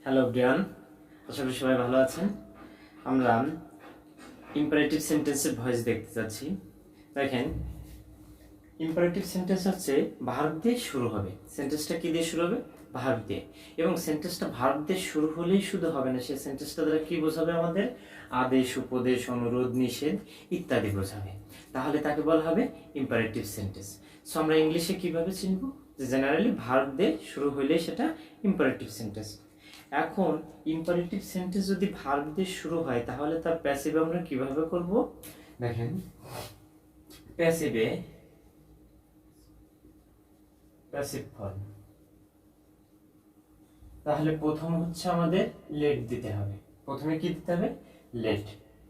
Hello Brian, আশা করি সবাই ভালো আছেন। আমরা ইম্পারেটিভ সেন্টেন্সের ভয়েস দেখতে যাচ্ছি। দেখেন, ইম্পারেটিভ সেন্টেন্স হচ্ছে ভার্ব দিয়ে শুরু হবে। সেন্টেন্সটা কি দিয়ে শুরু হবে? ভার্ব দিয়ে। এবং সেন্টেন্সটা ভার্ব দিয়ে শুরু হলেই শুধু হবে না, সেই সেন্টেন্সটা দ্বারা কি বোঝাবে? আমাদের আদেশ, উপদেশ, অনুরোধ, নিষেধ ইত্যাদি বোঝাবে। তাহলে তাকে বলা হবে ইম্পারেটিভ সেন্টেন্স। সো আমরা ইংলিশে কিভাবে চিনব? যে জেনারেলি ভার্ব দিয়ে শুরু হলেই সেটা ইম্পারেটিভ সেন্টেন্স। এখন ইম্পারেটিভ সেন্টেন্স যদি ভার্ব দিয়ে শুরু হয় তাহলে তার প্যাসিভ আমরা কিভাবে করব? দেখেন, প্যাসিভে প্যাসিভ ফর্ম, তাহলে প্রথম হচ্ছে আমাদের লেট দিতে হবে। প্রথমে কি দিতে হবে? লেট।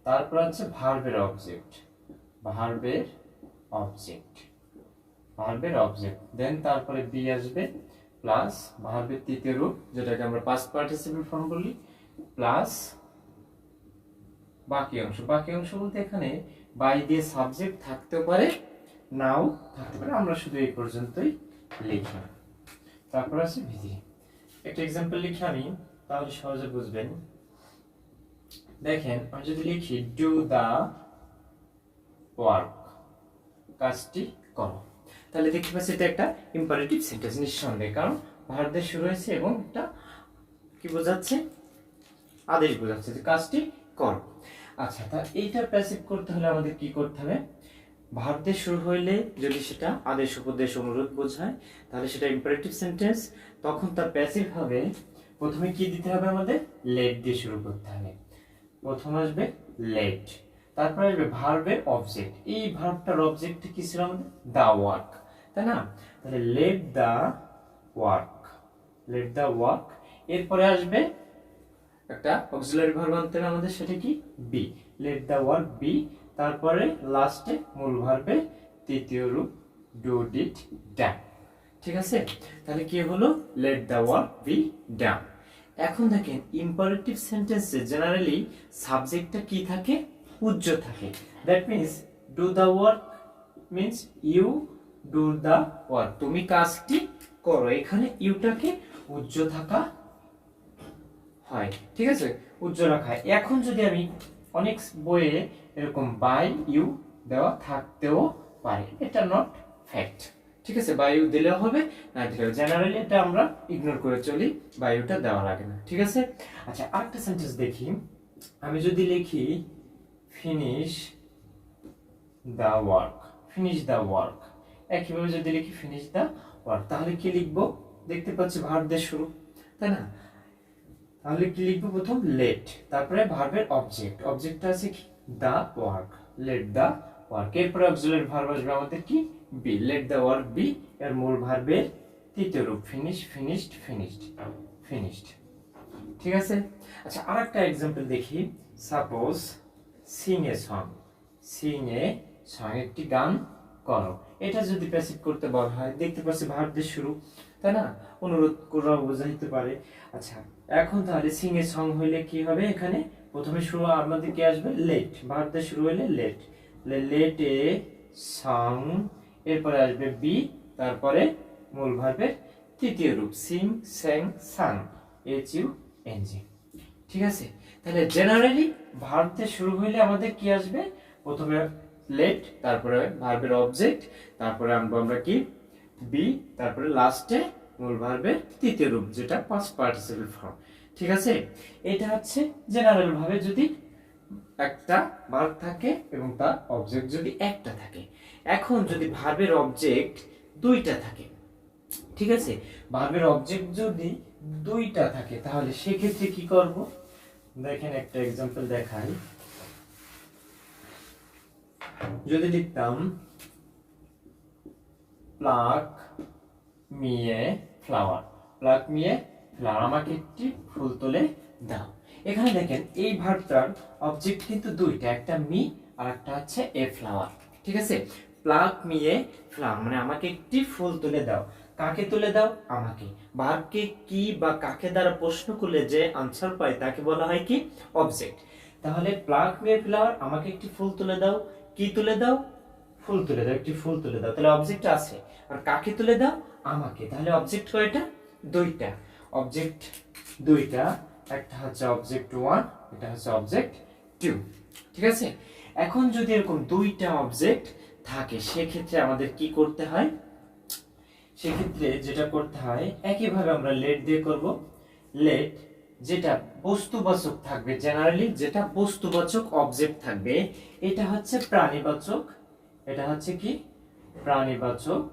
তারপর হচ্ছে ভার্বের অবজেক্ট, ভার্বের অবজেক্ট, ভার্বের অবজেক্ট। দেন তারপরে বি আসবে, প্লাস ভার্বের তৃতীয় রূপ যেটাকে আমরা পাস্ট পার্টিসিপল ফর্ম বলি, প্লাস বাকি অংশ। বাকি অংশ বলতে এখানে বাই দিয়ে সাবজেক্ট থাকতেও পারে, নাও থাকতে পারে, আমরা শুধু এই পর্যন্তই লিখি। তারপর আছে ভিত্তি। একটা এক্সাম্পল লিখে আনি, তাহলে সহজে বুঝবেন। দেখেন, আমি যদি লিখি ডু দা ওয়ার্ক, কাজটি করো, তাহলে দেখতে পাচ্ছি এটা একটা ইম্পারেটিভ সেন্টেন্স নিঃসন্দেহে, কারণ ভার্ব দিয়ে শুরু হয়েছে এবং এটা কি বোঝাচ্ছে? আদেশ বোঝাচ্ছে যে কাজটি করো। আচ্ছা, তা এইটা প্যাসিভ করতে হলে আমাদের কি করতে হবে? ভার্ব দিয়ে শুরু হইলে যদি সেটা আদেশ, উপদেশ, অনুরোধ বোঝায় তাহলে সেটা ইম্পারেটিভ সেন্টেন্স। তখন তার প্যাসিভ হবে, প্রথমে কি দিতে হবে? আমাদের লেট দিয়ে শুরু করতে হবে। প্রথম আসবে লেট, তারপর আসবে ভার্বের অবজেক্ট। এই ভার্বটার অবজেক্ট কি ছিল আমাদের? দা ওয়ার্ক, তাই না? তাহলে let the work, let the work. এরপরে আসবে একটা অক্সিলারি ভার্ব আনতে হবে আমাদের, সেটা কি? Be, let the work be. তারপরে লাস্টে মূল ভার্বের তৃতীয় রূপ ডু, ডিড, ডান। ঠিক আছে? তাহলে কি হলো? Let the work be done. এখন দেখেন, ইম্পারেটিভ সেন্টেন্সে জেনারেলি সাবজেক্টটা কি থাকে? উজ্জ থাকে। That means do the work means you do the work, তুমি কাজটি করো। এখানে ইউটাকে উজ্জ থাকা হয়, ঠিক আছে? উজ্জ রাখা হয়। এখন যদি আমি অনেক বইয়ে এরকম বাই ইউ দেওয়া থাকতেও পারে, এটা নট ফ্যাক্ট। ঠিক আছে, বাই ইউ দিলেও হবে, না দিলেও, জেনারেলি এটা আমরা ইগনোর করে চলি, বাই ইউটা দেওয়া লাগে না। ঠিক আছে? আচ্ছা, আরেকটা সেন্টেন্স দেখি। আমি যদি লিখি finish the work, finish the work, একইভাবে যদি লিখি ফিনিশ দা ওয়ার্ক, তাহলে কি লিখবো? দেখতে পাচ্ছি ভার্ব দিয়ে শুরু, তাই না? তাহলে কি লিখবো? প্রথম লেট, তারপরে ভার্বের অবজেক্ট, অবজেক্টটা আছে কি? The work, let the work. এরপরে অক্সিলারি ভার্ব আসবে আমাদের কি? Be, let the work be. এর মূল ভার্বের তৃতীয় রূপ ফিনিশ, ফিনিশড, ফিনিশড, ফিনিশড। ঠিক আছে? আচ্ছা, আরেকটা এক্সাম্পল দেখি। Suppose Singh a song, Singh a song, একটি গান করো। এটা যদি প্যাসিভ করতে বলা হয়, দেখতে পাচ্ছি ভার্ব দিয়ে শুরু, তাই না? অনুরোধ করা বোঝাইতে পারে। আচ্ছা, এখন তাহলে সিং এ সং হইলে কি হবে? এখানে প্রথমে শুরু আমাদের কি আসবে? লেট, ভার্ব দিয়ে শুরু হইলে লেট, লেট এ সং। এরপরে আসবে বি, তারপরে মূল ভার্বের তৃতীয় রূপ সিং, স্যাং, সাং, এইচ ইউ এন জি। ঠিক আছে? তাহলে জেনারেলি ভার্ব দিয়ে শুরু হইলে আমাদের কি আসবে? প্রথমে লেট, তারপরে ভার্বের অবজেক্ট, তারপরে আনবো আমরা কি? বি, তারপরে লাস্টে মূল ভার্বের তৃতীয় রূপ যেটা পাস্ট পার্টিসিপল ফর্ম। ঠিক আছে? এটা হচ্ছে জেনারেল ভাবে যদি একটা ভার্ব থাকে এবং তার অবজেক্ট যদি একটা থাকে। এখন যদি ভার্বের অবজেক্ট দুইটা থাকে, ঠিক আছে? ভার্বের অবজেক্ট যদি দুইটা থাকে তাহলে সেক্ষেত্রে কি করব? দেখেন, একটা এক্সাম্পল দেখাই। যদি লিখতাম pluck me a flower, pluck me a flower, আমাকে একটি ফুল তুলে দাও। এখানে দেখেন, এই ভার্বটার অবজেক্ট কিন্তু দুইটা, একটা মি আর একটা হচ্ছে এ ফ্লাওয়ার। ঠিক আছে? প্লাক মি এ ফ্লাওয়ার মানে আমাকে একটি ফুল তুলে দাও। কাকে তুলে দাও? আমাকে। ভার্বকে কি বা কাকে দ্বারা প্রশ্ন করলে যে আনসার পায় তাকে বলা হয় কি? অবজেক্ট। তাহলে প্লাক মি এ ফ্লাওয়ার, আমাকে একটি ফুল তুলে দাও। কি তুলে দাও? ফুল তুলে দাও, একটি ফুল তুলে দাও। তাহলে অবজেক্ট আছে। আর কাকে তুলে দাও? আমাকে। তাহলে অবজেক্ট কয়টা? দুইটা। অবজেক্ট দুইটা, একটা হচ্ছে অবজেক্ট 1, এটা হচ্ছে অবজেক্ট 2। ঠিক আছে, এখন যদি এরকম দুইটা অবজেক্ট থাকে সেক্ষেত্রে আমাদের কি করতে হয়? সেক্ষেত্রে যেটা করতে হয় একইভাবে আমরা লেট দিয়ে করব। লেট যেটা বস্তুবাচক থাকবে, জেনারেলি যেটা বস্তুবাচক অবজেক্ট থাকবে, এটা হচ্ছে প্রাণীবাচক, এটা হচ্ছে কি প্রাণীবাচক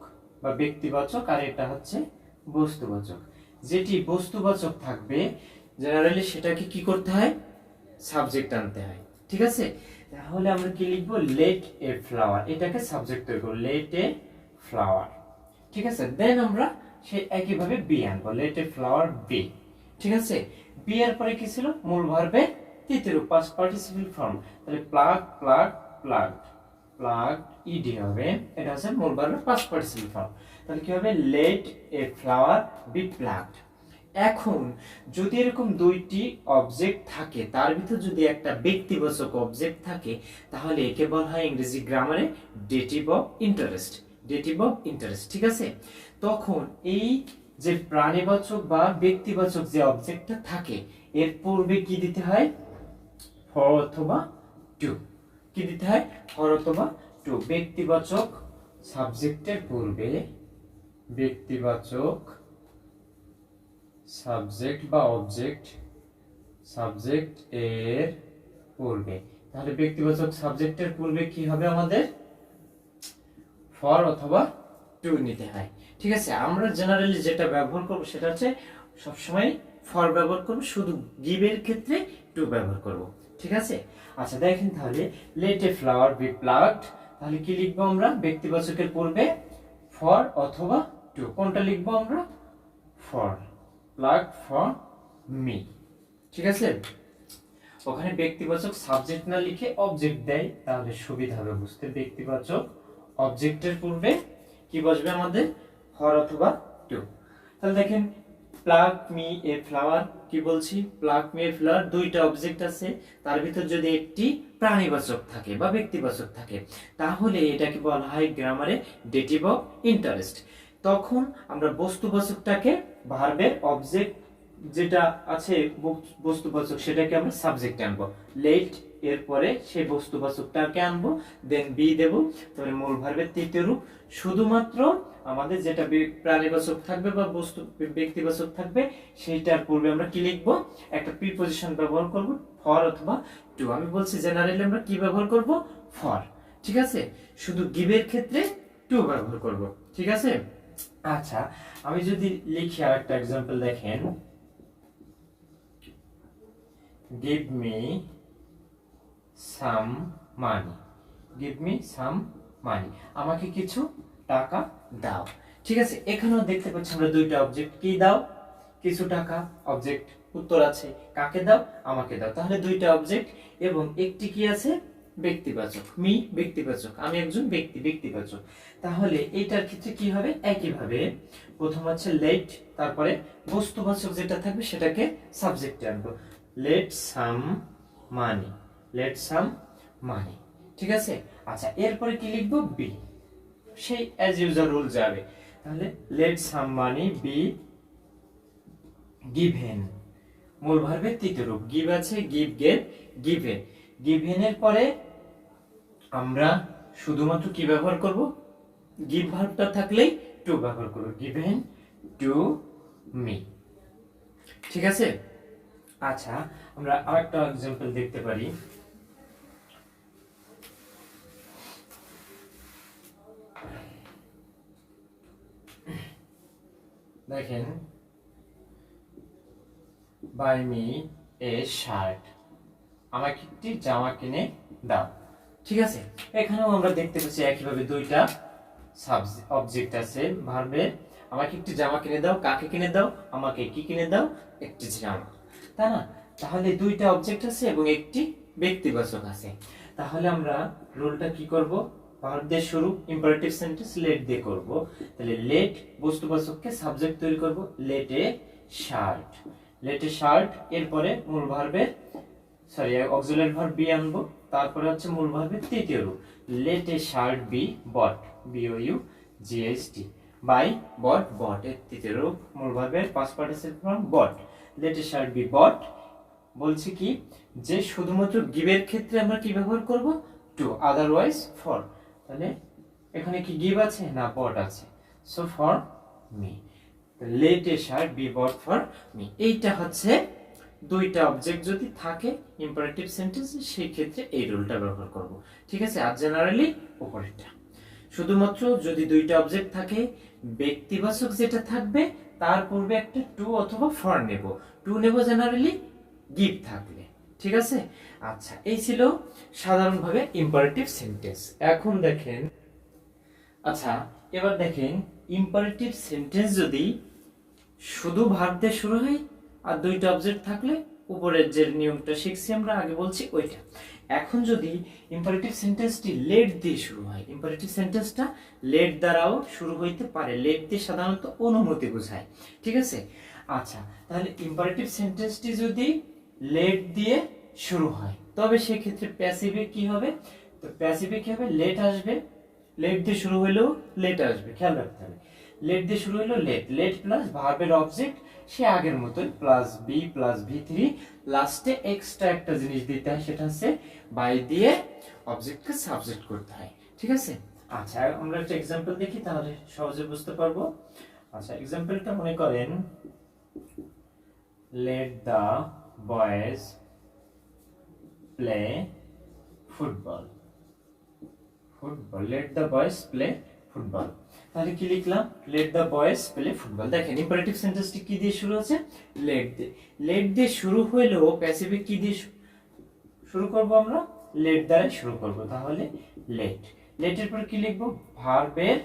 বা ব্যক্তিবাচক, আর এটা হচ্ছে বস্তুবাচক। যেটি বস্তুবাচক থাকবে জেনারেলি সেটাকে কি করতে হয়? সাবজেক্ট আনতে হয়। ঠিক আছে, তাহলে আমরা কি লিখবো? লেট এ ফ্লাওয়ার, এটাকে সাবজেক্ট তৈরি করব, লেট এ ফ্লাওয়ার। ঠিক আছে, দেন আমরা সেই একইভাবে বি আনবো, লেট এ ফ্লাওয়ার বি। ঠিক আছে, বি এর পরে কি ছিল? মূল ভার্বে তৃতীয় রূপ, পাস্ট পার্টিসিপল ফর্ম। তাহলে plug plug plugged, plug ED হবে, এটা হচ্ছে মূল ভার্বের পাস্ট পার্টিসিপল ফর্ম। তাহলে কি হবে? Let a flower be plugged. এখন যদি এরকম দুইটি অবজেক্ট থাকে, তার ভিতর যদি একটা ব্যক্তিবাচক অবজেক্ট থাকে, তাহলে একে বলা হয় ইংরেজি গ্রামারে dative of interest, dative of interest. ঠিক আছে, তখন এই যে প্রাণীবাচক বা ব্যক্তিবাচক যে অবজেক্টটা থাকে, এর পূর্বে কি দিতে হয়? ফর অথবা টু। কি দিতে হয়? ফর অথবা টু। ব্যক্তিবাচক সাবজেক্টের পূর্বে, ব্যক্তিবাচক সাবজেক্ট বা অবজেক্ট, সাবজেক্ট এর পূর্বে, তাহলে ব্যক্তিবাচক সাবজেক্টের পূর্বে কি হবে আমাদের? ফর অথবা টু নিতে হয়। ঠিক আছে, আমরা জেনারেলি যেটা ব্যবহার করব সেটা হচ্ছে সবসময় ফর ব্যবহার করব, শুধু গিভের ক্ষেত্রে টু ব্যবহার করব। ঠিক আছে, আচ্ছা দেখেন তাহলে let a flower be plugged, তাহলে কি লিখবো আমরা? ব্যক্তিবাচকের পূর্বে ফর অথবা টু। কোনটা লিখবো আমরা? For, plugged for me. ঠিক আছে, ওখানে ব্যক্তিবাচক সাবজেক্ট না লিখে অবজেক্ট দেয়, তাহলে সুবিধা হবে বুঝতে। ব্যক্তিবাচক অবজেক্টের পূর্বে কি বসবে আমাদের? ফর অথবা টু। তাহলে দেখেন প্লাগ মি এ ফ্লাওয়ার, কি বলছি? প্লাগ মি এ ফ্লাওয়ার, দুইটা অবজেক্ট আছে, তার ভিতর যদি একটি প্রাণীবাচক থাকে বা ব্যক্তিবাচক থাকে, তাহলে এটাকে বলা হয় গ্রামারে ডেটিভ অফ ইন্টারেস্ট। তখন আমরা বস্তুবাচকটাকে, ভার্বের অবজেক্ট যেটা আছে বস্তুবাচক, সেটাকে আমরা সাবজেক্ট আনবো, লেট এর পরে সেই বস্তুবাচকটাকে আনবো, দেন বি দেব, তাহলে মূল ভার্বের তৃতীয় রূপ। শুধুমাত্র আমাদের যেটা প্রাণীবাচক থাকবে বা বস্তু ব্যক্তিবাচক থাকবে, সেইটার পূর্বে আমরা কি লিখবো? একটা প্রিপজিশন ব্যবহার করব, ফর অথবা টু। আমি বলছি জেনারেলি আমরা কি ব্যবহার করব? ফর। ঠিক আছে, শুধু গিভের ক্ষেত্রে টু ব্যবহার করব। ঠিক আছে, আচ্ছা আমি যদি লিখি আর একটা এক্সাম্পল দেখেন, give me some money, give me some money, আমাকে কিছু টাকা দাও। ঠিক আছে, এখানেও দেখতে পাচ্ছি আমরা দুইটা অবজেক্ট, কি দাও? কিছু টাকা, অবজেক্ট উত্তর আছে, কাকে দাও? আমাকে দাও। তাহলে দুইটা অবজেক্ট এবং একটি কি আছে? ব্যক্তিবাচক, মি ব্যক্তিবাচক, আমি একজন ব্যক্তি, ব্যক্তিবাচক। তাহলে এইটার ক্ষেত্রে কি হবে? একইভাবে প্রথম হচ্ছে লেট, তারপরে বস্তুবাচক যেটা থাকবে সেটাকে সাবজেক্টে আনবো, লেট সাম মানি, লেট সাম মানি। ঠিক আছে, আচ্ছা এরপরে কি লিখবো? বি, সেই অ্যাজ ইউজুয়াল রুল যাবে। তাহলে let some money be given, মূল ভার্বের তৃতীয় রূপ, গিভ আছে, গিভ গেভ, গিভেন। গিভেনের পরে আমরা শুধুমাত্র কি ব্যবহার করব? গিভ ভার্বটা থাকলেই টু ব্যবহার করব, গিভেন টু মি। ঠিক আছে, আচ্ছা আমরা আরেকটা एग्जांपल দেখতে পারি। দেখেন বাই মি এ শার্ট, আমাকে একটি জামা কিনে দাও। ঠিক আছে, এখানেও আমরা দেখতে পাচ্ছি একইভাবে দুইটা সাবজেক্ট অবজেক্ট আছে ভার্বের, আমাকে একটি জামা কিনে দাও, কাকে কিনে দাও? আমাকে। কি কিনে দাও? একটি জামা, তাই না? তাহলে দুইটা অবজেক্ট আছে এবং একটি ব্যক্তিবাচক আছে। তাহলে আমরা রুলটা কি করব? ভার্ব দিয়ে শুরু, ইম্পারেটিভ সেন্টেন্স লেট দিয়ে করব। তাহলে লেট বস্তুবাচককে সাবজেক্ট তৈরি করব, let a shirt, let a shirt, এরপরে মূল ভার্বের অক্সিলারি ভার্ব বি আনবো, তারপরে হচ্ছে মূল ভার্বের তৃতীয় রূপ, let a shirt be bought, B O U G H T, buy bought bought এর তৃতীয় রূপ মূল ভার্বের past participle form bought let it shall be bought বলছি কি যে শুধুমাত্র গিভের ক্ষেত্রে আমরা কি ব্যবহার করব টু আদারওয়াইজ ফর তাহলে এখানে কি গিভ আছে না বট আছে so for me let it shall be bot for me এইটা হচ্ছে দুইটা অবজেক্ট যদি থাকে ইম্পারেটিভ সেন্টেন্স সেই ক্ষেত্রে এই রুলটা ব্যবহার করব ঠিক আছে আর জেনারেলি উপরেরটা শুধুমাত্র যদি দুইটা অবজেক্ট থাকে ব্যক্তিবাচক যেটা থাকবে তার পূর্বে একটা টু অথবা ফর নেব টু নেব জেনারেলি গিভ থাকলে ঠিক আছে আচ্ছা এই ছিল সাধারণভাবে ইম্পারেটিভ সেন্টেন্স এখন দেখেন আচ্ছা এবার দেখেন ইম্পারেটিভ সেন্টেন্স যদি শুধু ভার্ব দিয়ে শুরু হয় আর দুইটা অবজেক্ট থাকলে উপরের যে নিয়মটা শিখছি আমরা আগে বলছি ওইটা এখন যদি ইম্পারেটিভ সেন্টেন্সটি লেট দিয়ে শুরু হয় ইম্পারেটিভ সেন্টেন্সটা লেট দ্বারাও শুরু হইতে পারে লেট দিয়ে সাধারণত অনুমতি বোঝায় ঠিক আছে আচ্ছা তাহলে ইম্পারেটিভ সেন্টেন্সটি যদি লেট দিয়ে শুরু হয় তবে সেই ক্ষেত্রে প্যাসিভে কি হবে তো প্যাসিভে কি হবে লেট আসবে লেট দিয়ে শুরু হইলেও লেট আসবে খেয়াল রাখতে হবে লেট দিয়ে শুরু হইলো লেট লেট প্লাস ভার্বের অবজেক্ট সে আগের মতোই প্লাস বি প্লাস ভি3 লাস্টে এক্সট্রা একটা জিনিস দিতে হয় সেটা হচ্ছে বাই দিয়ে অবজেক্টকে সাবজেক্ট করতে হয় ঠিক আছে আচ্ছা আমরা একটা एग्जांपल দেখি তাহলে সহজে বুঝতে পারবো আচ্ছা एग्जांपलটা মনে করেন let the boys play football let the boys play football তাহলে কি লিখলাম let the boys play football দেখেন ইম্পারেটিভ সেন্টেন্সটি কি দিয়ে শুরু হচ্ছে লেট দিয়ে শুরু হইলেও প্যাসিভে কি দিয়ে শুরু করব আমরা লেট দ্বারা শুরু করব তাহলে লেটের পর কি লিখব ভার্বের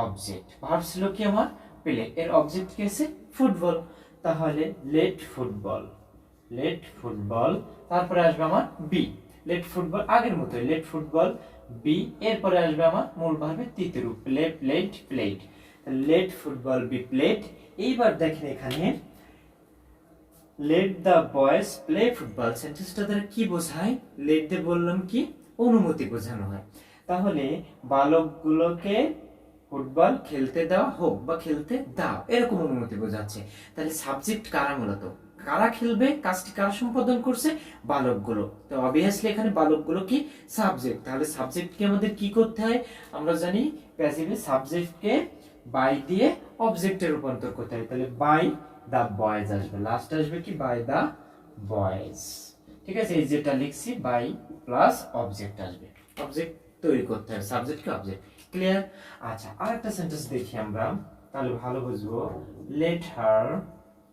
অবজেক্ট ভার্ব ছিল কি আমার প্লে এর অবজেক্ট কি আছে ফুটবল তাহলে লেট ফুটবল তারপরে আসবে আমার বি লেট ফুটবল আগের মতো লেট ফুটবল বি এরপরে আসবে আমার মূল ভার্বের তৃতীয় রূপ played let football be played এইবার দেখেন এখানে let the boys play football সেন্টেন্সটা দ্বারা কি বোঝায় লেট দিয়ে বললাম কি অনুমতি বোঝানো হয় তাহলে বালকগুলোকে ফুটবল খেলতে দেওয়া হোক বা খেলতে দাও এরকম অনুমতি বোঝাচ্ছে তাহলে সাবজেক্ট কারা মূলত কারা খেলবে কাজটি কারা সম্পাদন করছে বালকগুলো তো অবভিয়াসলি এখানে বালকগুলো কি সাবজেক্ট তাহলে সাবজেক্টকে আমাদের কি করতে হয় আমরা জানি প্যাসিভে সাবজেক্টকে বাই দিয়ে অবজেক্টে রূপান্তর করতে হয় তাহলে বাই দা বয়েজ আসবে লাস্ট আসবে কি বাই দা বয়েজ ঠিক আছে এই যেটা লিখছি বাই প্লাস অবজেক্ট আসবে অবজেক্ট তৈরি করতে হবে সাবজেক্টকে অবজেক্ট ক্লিয়ার আচ্ছা আরেকটা সেন্টেন্স দেখি আমরা তাহলে ভালো বুঝবো let her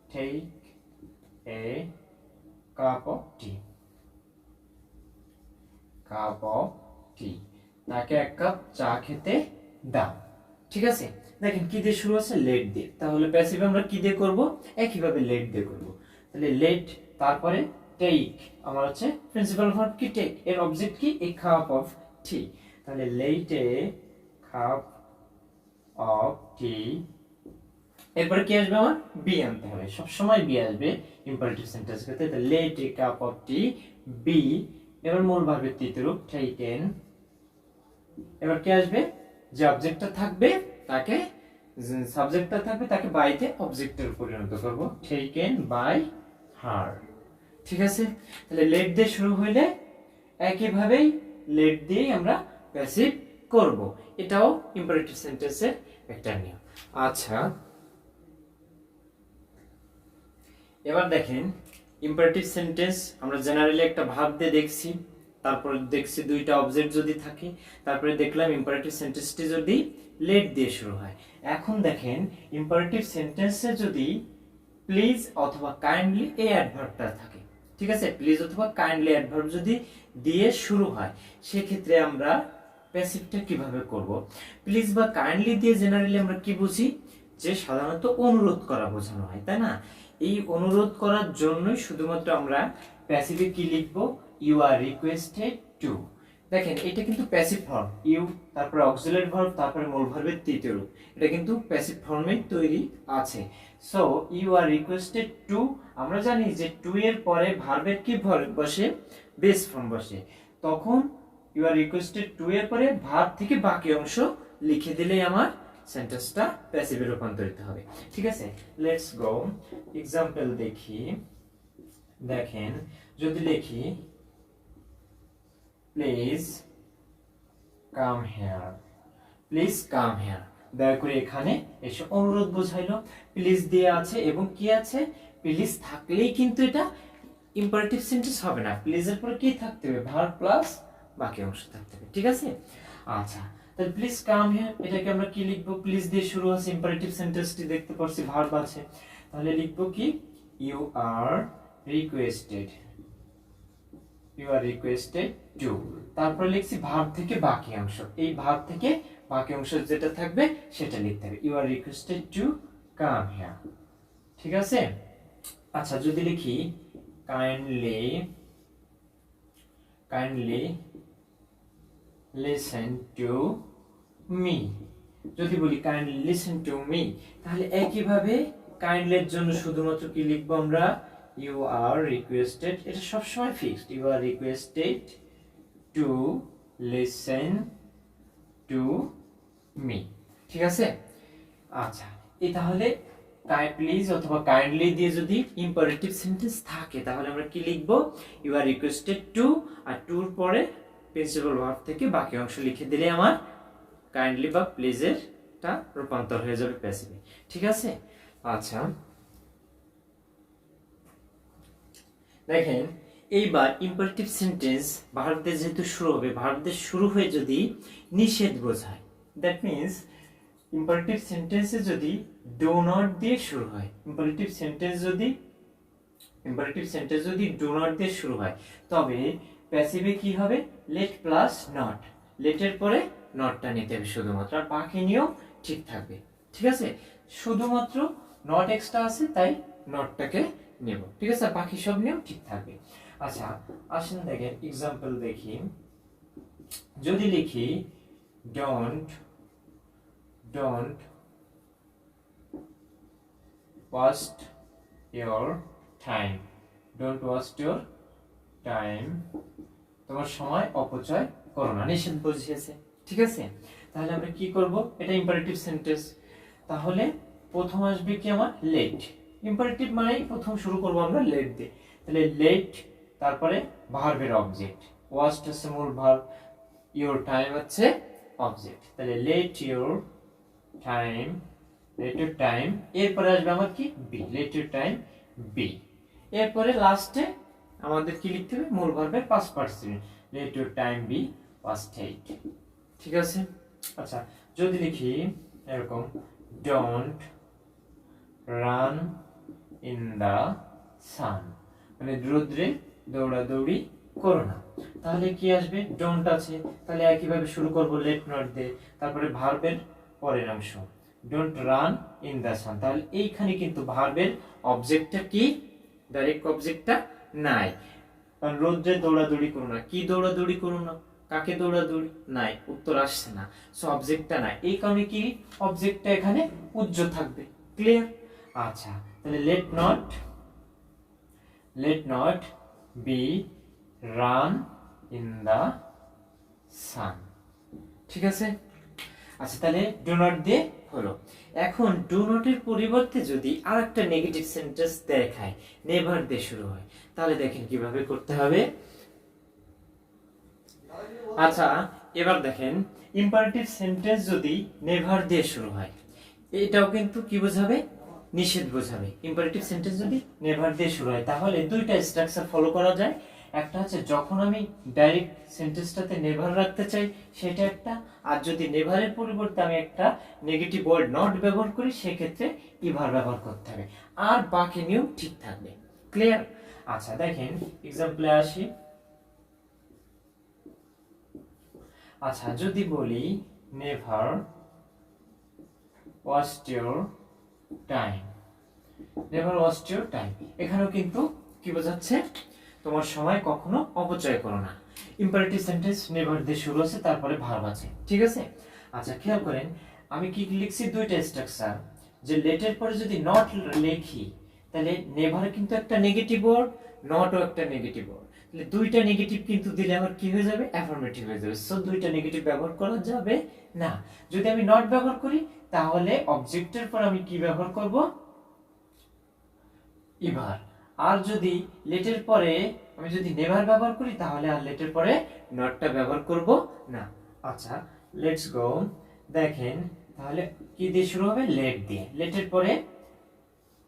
take a cup of tea তাকে এক কাপ চা খেতে দাও ঠিক আছে দেখেন কি দিয়ে শুরু হচ্ছে লেট দিয়ে তাহলে প্যাসিভ আমরা কি দিয়ে করব একইভাবে লেট দিয়ে করব তাহলে লেট তারপরে টেক আমার হচ্ছে প্রিন্সিপাল ভার্ব কি টেক এর অবজেক্ট কি এ কাপ অফ টি তাহলে লেট এ কাপ অফ টি এরপর কি আসবে আমার বি আনতে হবে সব সময় বি আসবে ইম্পারেটিভ সেন্টেন্স করতে তাহলে let a cup of tea be এবার মূল ভার্বের তৃতীয় রূপ টেকেন এবার কি আসবে যে অবজেক্টটা থাকবে তাকে সাবজেক্টটা থাকবে তাকে বাইতে অবজেক্টের পরিণত করব টেকেন বাই হার ঠিক আছে তাহলে লেট দিয়ে শুরু হইলে একইভাবেই লেট দিয়ে আমরা প্যাসিভ করব এটাও ইম্পারেটিভ সেন্টেন্সের একটা নিয়ম আচ্ছা এবার দেখেন ইম্পারেটিভ সেন্টেন্স আমরা জেনারেলি একটা ভার্ব দিয়ে দেখছি তারপর দেখছি দুইটা অবজেক্ট যদি থাকে তারপরে দেখলাম ইম্পারেটিভ সেন্টেন্সটি যদি লেট দিয়ে শুরু হয় এখন দেখেন ইম্পারেটিভ সেন্টেন্সে যদি প্লিজ অথবা কাইন্ডলি এই অ্যাডভার্বটা থাকে ঠিক আছে প্লিজ অথবা কাইন্ডলি অ্যাডভার্ব যদি দিয়ে শুরু হয় সেক্ষেত্রে আমরা প্যাসিভটা কিভাবে করব প্লিজ বা কাইন্ডলি দিয়ে জেনারেলি আমরা কি বুঝি যে সাধারণত অনুরোধ করা বোঝানো হয় তাই না এই অনুরোধ করার জন্যই শুধুমাত্র আমরা প্যাসিভে কি লিখব ইউ আর রিকোয়েস্টেড টু দেখেন এটা কিন্তু প্যাসিভ ফর্ম ইউ তারপরে অক্সিলারি ভার্ব তারপরে মূল ভার্বের তৃতীয় রূপ এটা কিন্তু প্যাসিভ ফর্মে তৈরি আছে so you are requested to আমরা জানি যে টু এর পরে ভার্বের কি ভার্ব বসে বেস ফর্ম বসে তখন ইউ আর রিকোয়েস্টেড টু এর পরে ভার্ব থেকে বাকি অংশ লিখে দিলেই আমার সেন্টেন্সটা প্যাসিভে রূপান্তরিত হবে। ঠিক আছে, লেটস গো এক্সাম্পল দেখি। দেখেন, যদি লিখি please come here, please come here, দয়া করে এখানে এসে, অনুরোধ বোঝাইলো, প্লিজ দিয়ে আছে এবং কি আছে, প্লিজ থাকলেই কিন্তু এটা ইম্পারেটিভ সেন্টেন্স হবে না, প্লিজের পরে কি থাকতে হবে, ভার্ব প্লাস বাকি অংশ থাকতে হবে। ঠিক আছে, আচ্ছা তাহলে প্লিজ কাম হিয়ার এটাকে আমরা কি লিখবো, প্লিজ দিয়ে শুরু আছে, ইম্পারেটিভ সেন্টেন্সটি দেখতে পাচ্ছি ভার্ব আছে, তাহলে লিখবো কি you are requested, you are requested to, তারপর লিখছি ভার্ব থেকে বাকি অংশ, এই ভার্ব থেকে বাকি অংশ যেটা থাকবে সেটা লিখতে হবে, you are requested to come here. ঠিক আছে, আচ্ছা যদি লিখি kindly, kindly listen to me, যদি বলি কাইন্ডলি লিসেন টু মি, তাহলে একইভাবে কাইন্ডলির জন্য শুধুমাত্র কি লিখবো আমরা, ইউ আর রিকোয়েস্টেড, এটা সবসময় fixed, you are requested to listen to me. ঠিক আছে, আচ্ছা এই তাহলে প্লিজ অথবা কাইন্ডলি দিয়ে যদি ইম্পারেটিভ সেন্টেন্স থাকে তাহলে আমরা কি লিখবো, ইউ আর রিকোয়েস্টেড টু, আর টুর পরে প্রিন্সিপাল ভার্ব থেকে বাকি অংশ লিখে দিলে আমার কাইন্ডলি বা প্লিজেরটা রূপান্তর হয়ে যাবে প্যাসিভে। ঠিক আছে, আচ্ছা দেখেন এইবার ইম্পারেটিভ সেন্টেন্স ভার্ব দিয়ে যেহেতু শুরু হবে, ভার্ব দিয়ে শুরু হয়ে যদি নিষেধ বোঝায়, দ্যাট মিন্স ইম্পারেটিভ সেন্টেন্সে যদি ডু নট দিয়ে শুরু হয়, ইম্পারেটিভ সেন্টেন্স যদি ডু নট দিয়ে শুরু হয়, তবে প্যাসিভে কি হবে, লেট প্লাস নট, লেটের পরে নটটা নিতে হবে শুধুমাত্র, আর বাকি নিয়ম ঠিক থাকবে। ঠিক আছে, শুধুমাত্র নট এক্সট্রা আছে তাই নটটাকে নেব। ঠিক আছে, বাকি সব নিয়ম ঠিক থাকবে। আচ্ছা আসেন দেখেন এক্সাম্পল দেখি, যদি লিখি don't waste your time, don't waste your time, তোমার সময় অপচয় করো না, নিষেধ বুঝিয়েছে। ঠিক আছে, তাহলে আমরা কি করব, এটা ইম্পারেটিভ সেন্টেন্স, তাহলে প্রথম আসবে কি আমার লেট, ইম্পারেটিভ মানে প্রথম শুরু করব আমরা লেট দিয়ে, তাহলে লেট তারপরে ভার্বের অবজেক্ট, ওয়াস্ট হচ্ছে মূল ভার্ব, ইওর টাইম হচ্ছে অবজেক্ট, তাহলে let your time, let your time, এরপরে আসবে আমার কি be, let your time be, এরপরে লাস্টে আমাদের কি লিখতে হবে, মূল ভার্বের past participle, let your time be past eight. ঠিক আছে, আচ্ছা যদি লিখি এরকম don't run in the sun, মানে রৌদ্রে দৌড়াদৌড়ি করো না, তাহলে কি আসবে, ডোন্ট আছে, তাহলে একইভাবে শুরু করব লেট নট দিয়ে, তারপরে ভার্বের পরের অংশ ডোন্ট রান ইন দা সান, তাহলে এইখানে কিন্তু ভার্বের অবজেক্টটা কি, ডাইরেক্ট অবজেক্টটা নাই, কারণ রৌদ্রে দৌড়াদৌড়ি করো না, কি দৌড়াদৌড়ি করো না, কাকে দৌড়াদৌড়ি নাই, উত্তর আসছে না, সো অবজেক্টটা নাই, এই কারণে কি অবজেক্টটা এখানে উজ্জ্বল থাকবে। ক্লিয়ার, আচ্ছা তাহলে let not be run in the sun. ঠিক আছে, আচ্ছা তাহলে ডু নট দিয়ে হলো। এখন ডু নটের পরিবর্তে যদি আরেকটা নেগেটিভ সেন্টেন্স দেখায়, নেভার দিয়ে শুরু হয়, তাহলে দেখেন কিভাবে করতে হবে। আচ্ছা এবার দেখেন ইম্পারেটিভ সেন্টেন্স যদি নেভার দিয়ে শুরু হয়, এটাও কিন্তু কি বোঝাবে, নিষেধ বোঝাবে। ইম্পারেটিভ সেন্টেন্স যদি নেভার দিয়ে শুরু হয় তাহলে দুইটা স্ট্রাকচার ফলো করা যায়, একটা হচ্ছে যখন আমি ডাইরেক্ট সেন্টেন্সটাতে নেভার রাখতে চাই সেটা একটা, আর যদি নেভারের পরিবর্তে আমি একটা নেগেটিভ ওয়ার্ড নট ব্যবহার করি সেক্ষেত্রে ইভার ব্যবহার করতে হবে, আর বাকি নিয়ম ঠিক থাকবে। ক্লিয়ার, আচ্ছা দেখেন এক্সাম্পলে আসি। আচ্ছা যদি বলি never waste your time, never waste your time, এখানেও কিন্তু কি বোঝাচ্ছে, তোমার সময় কখনো অপচয় করো না। ইম্পারেটিভ সেন্টেন্স নেভার দিয়ে শুরু আছে, তারপরে ভার্ব আছে। ঠিক আছে, আচ্ছা খেয়াল করেন আমি কি লিখছি, দুইটা স্ট্রাকচার, যে লেটের পরে যদি নট লিখি তাহলে নেভার কিন্তু একটা নেগেটিভ ওয়ার্ড, নটও একটা নেগেটিভ ওয়ার্ড, তাহলে দুইটা নেগেটিভ কিন্তু দিলে আমার কি হয়ে যাবে, অ্যাফার্মেটিভ হয়ে যাবে, সো দুইটা নেগেটিভ ব্যবহার করা যাবে না। যদি আমি নট ব্যবহার করি তাহলে অবজেক্টের পর আমি কি ব্যবহার করব, ইভার। আর যদি লেটের পরে আমি যদি নেভার ব্যবহার করি তাহলে আর লেটের পরে নটটা ব্যবহার করব না। আচ্ছা, লেটস গো। দেখেন তাহলে কি দিয়ে শুরু হবে, লেট দিয়ে। লেটের পরে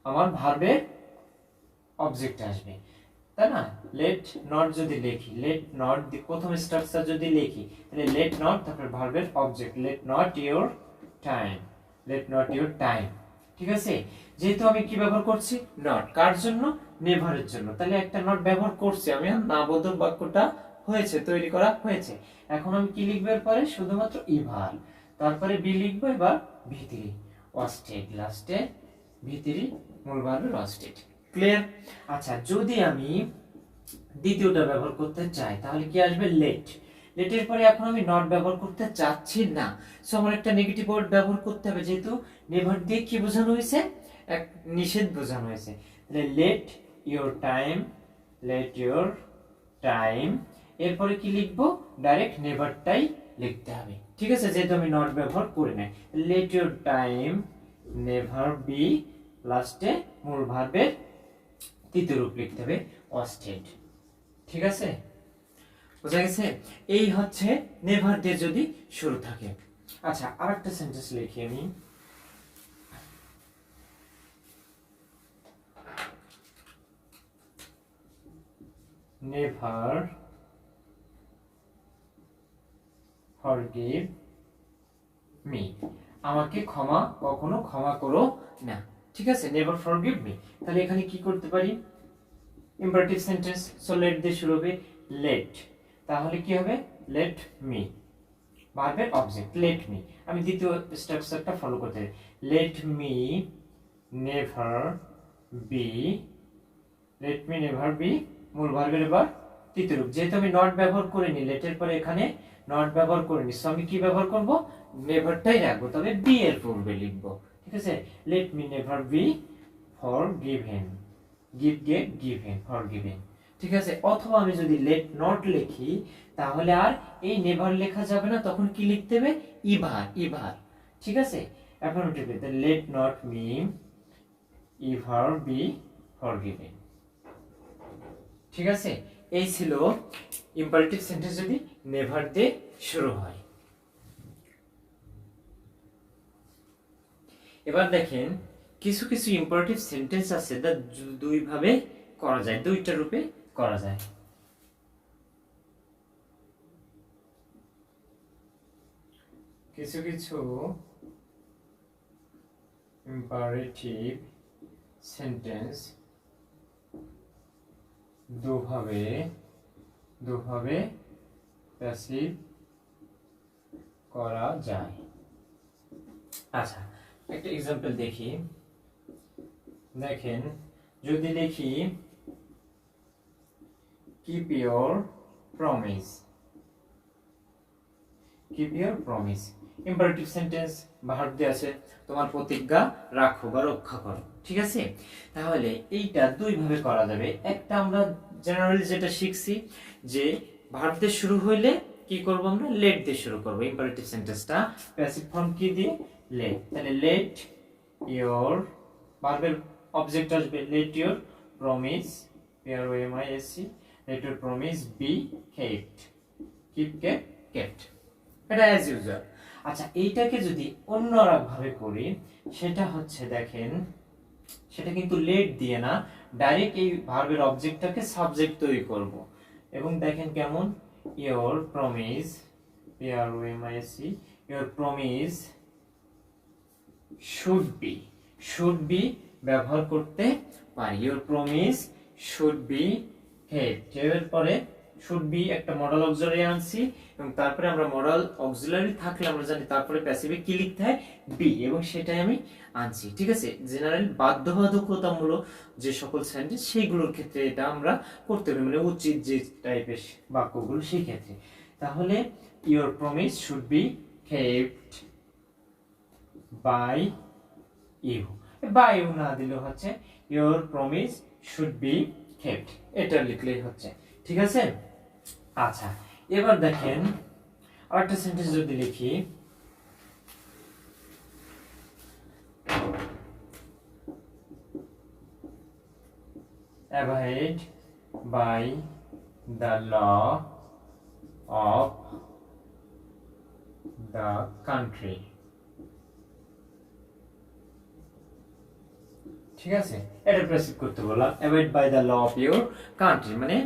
আমার ভার্বের অবজেক্ট আসবে, তাই না? লেট নট যদি লিখি, লেট নট প্রথম স্ট্রাকচার যদি লিখি তাহলে লেট নট, তারপর ভার্বের object let not your time, let not your time. ঠিক আছে, যেহেতু আমি কি ব্যবহার করছি, নট। কার জন্য, নেভারের জন্য। তাহলে একটা নট ব্যবহার করছি আমি, না বোধক বাক্যটা হয়েছে, তৈরি করা হয়েছে। এখন আমি কি লিখবো এর পরে, শুধুমাত্র ইভার, তারপরে বি লিখবো, এবার ভিতরি অস্টেড, লাস্টে ভিতরি মূল ভার্বের অস্টেড। ক্লিয়ার? আচ্ছা, যদি আমি দ্বিতীয়টা ব্যবহার করতে চাই তাহলে কি আসবে, লেট। লেটের পরে এখন আমি নট ব্যবহার করতে চাচ্ছি না, সো আমার একটা নেগেটিভ ওয়ার্ড ব্যবহার করতে হবে, যেহেতু নেভার দিয়ে কি বোঝানো হয়েছে, এক নিষেধ বোঝানো হয়েছে। তাহলে let your time, let your time. এরপরে কি লিখবো, ডাইরেক্ট নেভারটাই লিখতে হবে। ঠিক আছে, যেহেতু আমি নট ব্যবহার করি নাই। Let your time never be, লাস্টে মূল ভার্বের তৃতীয় রূপ লিখতে হবে অস্টেড। ঠিক আছে, বোঝা গেছে? এই হচ্ছে নেভার দিয়ে যদি শুরু থাকে। আচ্ছা, আরেকটা সেন্টেন্স লিখি আমি। নেভার ফরগিভ মি, আমাকে ক্ষমা কখনো ক্ষমা করো না। ঠিক আছে, নেভার ফরগিভ মি। তাহলে এখানে কি করতে পারি, ইম্পারেটিভ সেন্টেন্স, সো লেট দিয়ে শুরু হবে, লেট। তাহলে কি হবে, লেট মি, ভার্বের অবজেক্ট লেট মি। আমি দ্বিতীয় স্ট্রাকচারটা ফলো করতে হবে, late me never B, late me never B মূল ভার্বের এবার তৃতীয় রূপ। যেহেতু আমি নট ব্যবহার করিনি, লেটের পরে এখানে নট ব্যবহার করিনি, সো আমি কি ব্যবহার করব, নেভারটাই রাখবো, তবে বি এর পূর্বে লিখবো। ঠিক আছে, let me never be forgiven, give get given, forgiven. ঠিক আছে, অথবা আমি যদি লেট নট লিখি তাহলে আর এই নেভার লেখা যাবে না, তখন কি লিখতে হবে, ইভার, ইভার। ঠিক আছে, affirmative, let not me ever B forgiven. ঠিক আছে, এই ছিল ইম্পারেটিভ সেন্টেন্স যদি নেভার দিয়ে শুরু হয়। এবার দেখেন কিছু কিছু ইম্পারেটিভ সেন্টেন্স আছে যা দুই ভাবে করা যায়, দুইটা রূপে করা যায়। কিছু কিছু ইম্পারেটিভ সেন্টেন্স দুভাবে প্যাসিভ করা যায়। আচ্ছা, একটা এক্সাম্পল দেখি। দেখেন, যদি দেখি keep your promise, keep your promise imperative sentence, verb দিয়ে আছে, তোমার প্রতিজ্ঞা রাখো বা রক্ষা করো। ঠিক আছে, তাহলে এইটা দুই ভাবে করা যাবে। একটা আমরা জেনারেলি যেটা শিখছি যে ভার্ব দিয়ে শুরু হইলে কি করব, আমরা লেট দিয়ে শুরু করব। ইম্পারেটিভ সেন্টেন্সটা প্যাসিভ ফর্ম কি দিয়ে, লেট। তাহলে লেট ইওর, ভার্বের অবজেক্ট আসবে let your promise, PROMISE, let your promise be kept, keep kept, kept. এটা অ্যাজ ইউজুয়াল। আচ্ছা, এইটাকে যদি অন্য ভাবে করি, সেটা হচ্ছে দেখেন, সেটা কিন্তু লেট দিয়ে না, ডাইরেক্ট এই ভার্বের অবজেক্টটাকে সাবজেক্ট তৈরি করব। এবং দেখেন কেমন, your promise, PROMISE, your promise should B, should be ব্যবহার করতে পারি। Your promise should be kept, এর পরে শুড বি একটা মডাল অক্সিলারি আনছি, এবং তারপরে আমরা মডাল অক্সিলারি থাকলে আমরা জানি তারপরে প্যাসিভে কি লিখতে হয়, বি, এবং সেটাই আমি আনছি। ঠিক আছে, জেনারেল বাধ্যবাধকতামূলক যে সকল সেন্টেন্স সেইগুলোর ক্ষেত্রে এটা আমরা করতে পারি, মানে উচিত যে টাইপের বাক্যগুলো সেই ক্ষেত্রে। তাহলে your promise should be kept by you, by you না দিলেও হচ্ছে your promise should be kept, এটা লিখলেই হচ্ছে। ঠিক আছে, আচ্ছা, এবার দেখেন আরেকটা সেন্টেন্স যদি লিখি, abide by the law of the country। ঠিক আছে, এটা প্রেসিড করতে বললাম, avoid by the law of your country মানে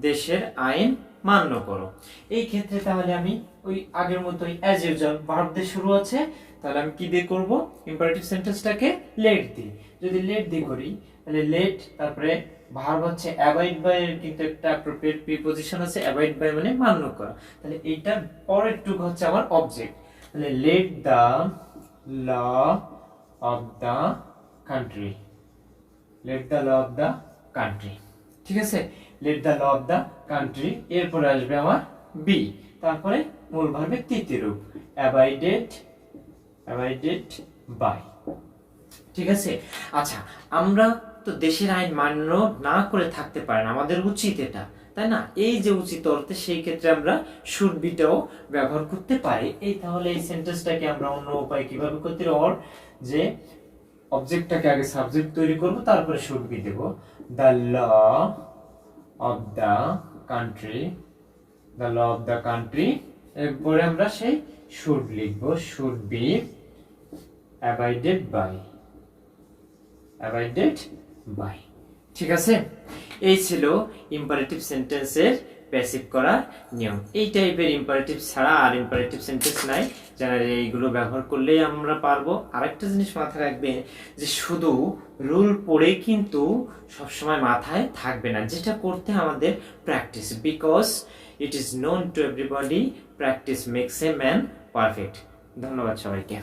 দেশের আইন মান্য করো। এই ক্ষেত্রে তাহলে আমি ওই আগের মতোই অ্যাজ ইউজুয়াল ভার্ব দিয়ে শুরু আছে, তাহলে আমি কি দিয়ে করব, ইম্পারেটিভ সেন্টেন্সটাকে লেট দিয়ে, যদি লেট দিয়ে করি তাহলে লেট, তারপরে ভার্ব হচ্ছে অ্যাভয়েড বাই এর কিন্তু একটা অ্যাপ্রোপ্রিয়েট প্রিপজিশন আছে, অ্যাভয়েড বাই মানে মান্য করা, তাহলে এইটার পরের টুক হচ্ছে আমার অবজেক্ট, তাহলে let the law of the country, let the law of the country. ঠিক আছে, let the law of the country, এরপরে আসবে আমার বি, তারপরে মূল ভার্বের তৃতীয় রূপ অ্যাবাইডেড বাই। ঠিক আছে, আচ্ছা আমরা তো দেশের আইন মান্য না করে থাকতে পারি না, আমাদের উচিত এটা, তাই না? এই যে উচিত অর্থে সেই ক্ষেত্রে আমরা শুড বিটাও ব্যবহার করতে পারি। এই তাহলে এই সেন্টেন্সটাকে আমরা অন্য উপায় কিভাবে করতে পারি, যে অবজেক্টটাকে আগে সাবজেক্ট তৈরি করব, তারপরে শুড বি দেব, the law of the country, the law of the country, এরপরে আমরা সেই শুড লিখব, শুড বি অ্যাবাইডেড বাই। ঠিক আছে, এই ছিল ইম্পারেটিভ সেন্টেন্সের প্যাসিভ করার নিয়ম। এই টাইপের ইম্পারেটিভ ছাড়া আর ইম্পারেটিভ সেন্টেন্স নাই, জেনারেলি এইগুলো ব্যবহার করলেই আমরা পারবো। আরেকটা জিনিস মাথায় রাখবে যে শুধু রুল পড়ে কিন্তু সবসময় মাথায় থাকবে না, যেটা করতে আমাদের practice, because it is known to everybody practice makes a man perfect. ধন্যবাদ সবাইকে।